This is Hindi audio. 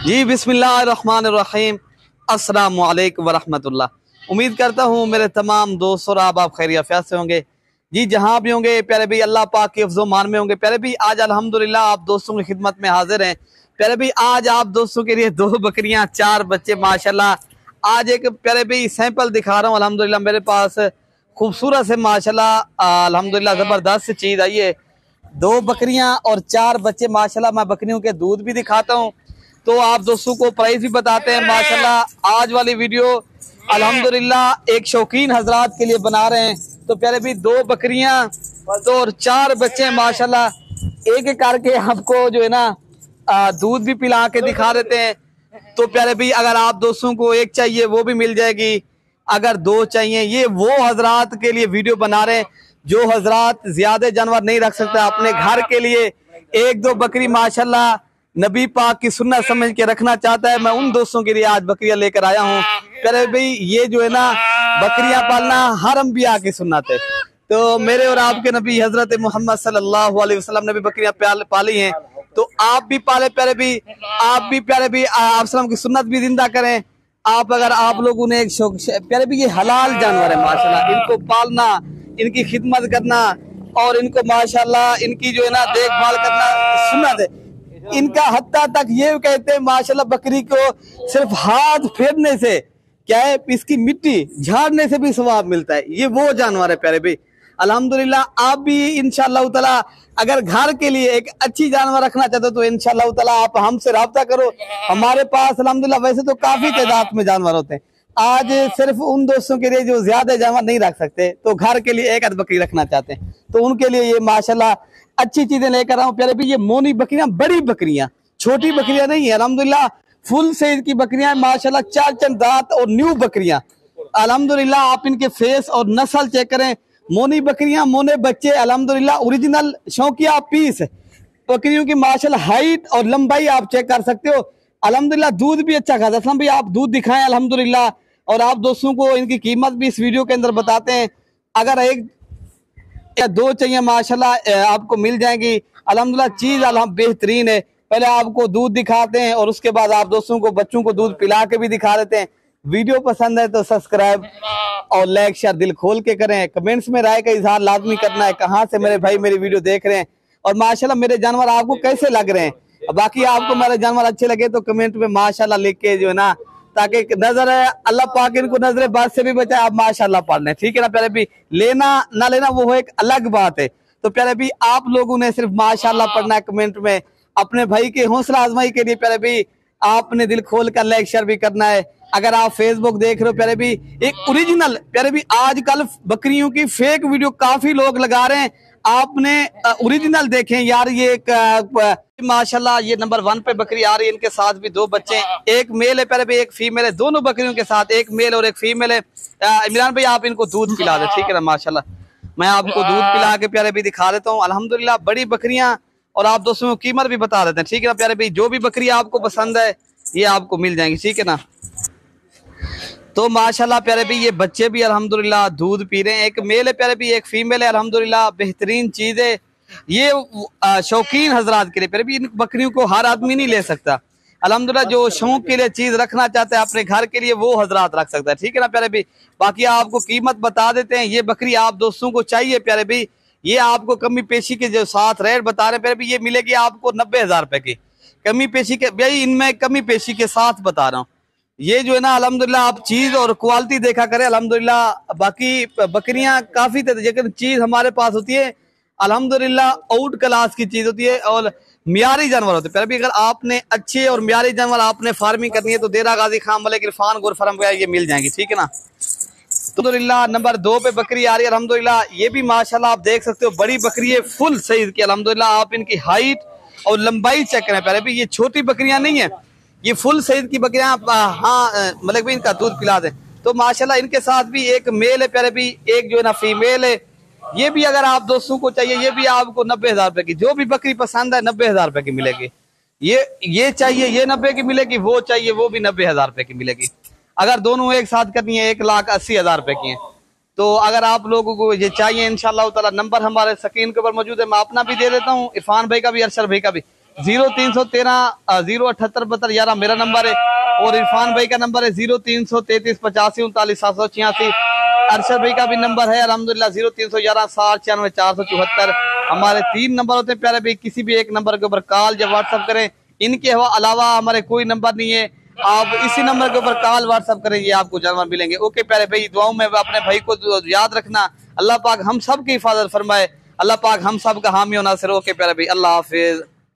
जी बिस्मिल्लाहिर्रहमानिर्रहीम, अस्सलाम वालेकुम वरहमतुल्लाह। उम्मीद करता हूँ मेरे तमाम दोस्त और आप खैरियत से होंगे। जी जहाँ भी होंगे प्यारे भाई, अल्लाह पाक के हिफ्ज़ो मान में होंगे। प्यारे भाई आज अल्हम्दुलिल्लाह आप दोस्तों की खिदमत में हाजिर हैं। प्यारे भाई आज आप दोस्तों के लिए 2 बकरियाँ 4 बच्चे माशाल्लाह। आज एक प्यारे भाई सैंपल दिखा रहा हूँ। अल्हम्दुलिल्लाह मेरे पास खूबसूरत से माशाल्लाह अल्हम्दुलिल्लाह ज़बरदस्त चीज़ आई है। 2 बकरियाँ और 4 बच्चे माशाल्लाह। मैं बकरियों के दूध भी दिखाता हूँ, तो आप दोस्तों को प्राइस भी बताते हैं माशाल्लाह। आज वाली वीडियो अल्हम्दुलिल्लाह एक शौकीन हजरात के लिए बना रहे हैं। तो प्यारे भी 2 बकरियां तो और 4 बच्चे माशाल्लाह। एक एक करके आपको जो है ना दूध भी पिला के दिखा देते हैं। तो प्यारे भी अगर आप दोस्तों को एक चाहिए वो भी मिल जाएगी, अगर 2 चाहिए। ये वो हजरात के लिए वीडियो बना रहे हैं जो हजरात ज्यादा जानवर नहीं रख सकते, अपने घर के लिए 1-2 बकरी माशाल्लाह नबी पाक की सुन्नत समझ के रखना चाहता है। मैं उन दोस्तों के लिए आज बकरियां लेकर आया हूँ। प्यारे भाई ये जो है ना बकरियां पालना हर अंबिया की सुन्नत है। तो मेरे और आपके नबी हजरत मोहम्मद सल्लल्लाहु अलैहि वसल्लम ने भी बकरियां पाली हैं, तो आप भी पाले प्यारे भी। आप भी प्यारे भी आप सल्लम की सुन्नत भी जिंदा करें। आप अगर आप लोगों ने एक शौक प्यारे भी, ये हलाल जानवर है माशाल्लाह। इनको पालना, इनकी खिदमत करना और इनको माशाल्लाह इनकी जो है ना देखभाल करना सुन्नत है। इनका हत्ता तक ये कहते हैं माशाल्लाह बकरी को सिर्फ हाथ फेरने से क्या है, इसकी मिट्टी झाड़ने से भी सवाब मिलता है। ये वो जानवर है प्यारे भाई। अल्हम्दुलिल्लाह आप भी इंशाअल्लाह ताला अगर घर के लिए एक अच्छी जानवर रखना चाहते हो तो इंशाअल्लाह ताला आप हमसे राब्ता करो। हमारे पास अल्हम्दुलिल्लाह वैसे तो काफी तादाद में जानवर होते हैं। आज सिर्फ उन दोस्तों के लिए जो ज्यादा जानवर नहीं रख सकते, तो घर के लिए एक आध बकरी रखना चाहते हैं, तो उनके लिए ये माशाल्लाह अच्छी चीजें लेकर आऊं प्यारे भी। ये मोनी बकरियां, बड़ी बकरियां, छोटी बकरियां नहीं है। अल्हम्दुलिल्लाह फुल साइज की बकरियां माशाल्लाह, 4 4 दांत और न्यू बकरियां अल्हम्दुलिल्लाह। आप इनके फेस और नस्ल चेक करें। मोनी बकरियां, मोने बच्चे अल्हम्दुलिल्लाह ओरिजिनल शौकिया पीस बकरियों की माशाल्लाह हाइट और लंबाई आप चेक कर सकते हो। अल्हम्दुलिल्लाह दूध भी अच्छा खाता है। भी आप दूध दिखाएं अल्हम्दुलिल्लाह, और आप दोस्तों को इनकी कीमत भी इस वीडियो के अंदर बताते हैं। अगर 1 या 2 चाहिए माशाल्लाह आपको मिल जाएंगी अल्हम्दुलिल्लाह। चीज बेहतरीन है। पहले आपको दूध दिखाते हैं और उसके बाद आप दोस्तों को बच्चों को दूध पिला के भी दिखा देते हैं। वीडियो पसंद है तो सब्सक्राइब और लाइक शेयर दिल खोल के करें। कमेंट्स में राय का इजहार लाजमी करना है, कहाँ से मेरे भाई मेरी वीडियो देख रहे हैं और माशाल्लाह मेरे जानवर आपको कैसे लग रहे हैं। बाकी आपको मेरे जानवर अच्छे लगे तो कमेंट में माशाल्लाह लिख के जो है ना, ताकि नजर अल्लाह पाक इनको नजर बात से भी बचाए। आप माशाल्लाह पढ़ लें, ठीक है ना प्यारे भी। लेना ना लेना वो एक अलग बात है। तो प्यारे भी आप लोगों ने सिर्फ माशाल्लाह पढ़ना है कमेंट में। अपने भाई के हौसला आजमाई के लिए प्यारे भी आपने दिल खोल कर लाइक शेयर भी करना है। अगर आप फेसबुक देख रहे हो प्यारे भी, एक ओरिजिनल प्यारे भी, आजकल बकरियों की फेक वीडियो काफी लोग लगा रहे हैं। आपने ओरिजिनल देखें यार। ये एक माशाल्लाह ये नंबर 1 पे बकरी आ रही है। इनके साथ भी 2 बच्चे, एक मेल है प्यारे भाई, एक फीमेल है। दोनों बकरियों के साथ एक मेल और एक फीमेल है। इमरान भाई आप इनको दूध पिला दे, ठीक है ना माशाल्लाह। मैं आपको दूध पिला के प्यारे भाई दिखा देता हूँ अल्हम्दुलिल्लाह। बड़ी बकरियां और आप दोस्तों को कीमत भी बता देते हैं, ठीक है ना प्यारे भाई। जो भी बकरी आपको पसंद है ये आपको मिल जाएंगी, ठीक है ना। तो माशाल्लाह प्यारे भाई ये बच्चे भी अल्हम्दुलिल्लाह दूध पी रहे हैं। एक मेल है प्यारे भाई, एक फीमेल है अल्हम्दुलिल्लाह। बेहतरीन चीज है ये शौकीन हजरात के लिए प्यारे भाई। इन बकरियों को हर आदमी नहीं ले सकता अल्हम्दुलिल्लाह। जो शौक के लिए चीज रखना चाहता है अपने घर के लिए वो हजरात रख सकता है, ठीक है ना प्यारे भाई। बाकी आपको कीमत बता देते हैं। ये बकरी आप दोस्तों को चाहिए प्यारे भाई, ये आपको कमी पेशी के जो साथ रेट बता रहे हैं प्यारे भाई, ये मिलेगी आपको 90,000 रुपए की कमी पेशी के भाई। इनमें कमी पेशी के साथ बता रहा हूँ। ये जो है ना अल्हम्दुलिल्लाह आप चीज और क्वालिटी देखा करें अल्हम्दुलिल्लाह। बाकी बकरियां काफी लेकिन चीज हमारे पास होती है अल्हम्दुलिल्लाह आउट क्लास की चीज होती है और मियारी जानवर होते हैं। अगर आपने अच्छे और मियारी जानवर आपने फार्मिंग करनी है तो देरा गाजी खान मलिक इरफान गुर फरम ये मिल जाएंगी, ठीक है ना। तो अल्हम्दुलिल्लाह नंबर 2 पे बकरी आ रही है अल्हम्दुलिल्लाह। ये भी माशाल्लाह आप देख सकते हो बड़ी बकरी है, फुल साइज की अल्हम्दुलिल्लाह। आप इनकी हाइट और लंबाई चेक करें प्यारे भाई। ये छोटी बकरियां नहीं है, ये फुल साइज की बकरियां। हाँ मलिक भाई इनका दूध पिला दें। तो माशाल्लाह इनके साथ भी एक मेल है प्यारे भाई, एक जो है ना फीमेल है। ये भी अगर आप दोस्तों को चाहिए ये भी आपको 90,000 रुपए की, जो भी बकरी पसंद है 90,000 रुपए की मिलेगी। ये चाहिए ये 90 की मिलेगी, वो चाहिए वो भी 90,000 रुपए की मिलेगी। अगर दोनों एक साथ करनी है 1,80,000 रुपए की है। तो अगर आप लोगों को ये चाहिए इंशाअल्लाह ताला, नंबर हमारे स्क्रीन के ऊपर मौजूद है। मैं अपना भी दे देता हूँ, इरफान भाई का भी, अरशद भाई का भी। 0313 07872 मेरा नंबर है और इरफान भाई का नंबर है 033385394786। अरशद भाई का भी नंबर है अल्हम्दुलिल्लाह 0311 60 94 474। हमारे 3 नंबर होते हैं प्यारे भाई, किसी भी एक नंबर के ऊपर कॉल या व्हाट्सअप करें। इनके अलावा हमारे कोई नंबर नहीं है, आप इसी नंबर के ऊपर कॉल व्हाट्सअप करें, ये आपको जानवर मिलेंगे। ओके प्यारे भाई, दुआओं में अपने भाई को याद रखना। अल्लाह पाक हम सब की हिफाजत फरमाए, अल्लाह पाक हम सब का हामी और नासिर। ओके प्यारे भाई, अल्लाह हाफिज।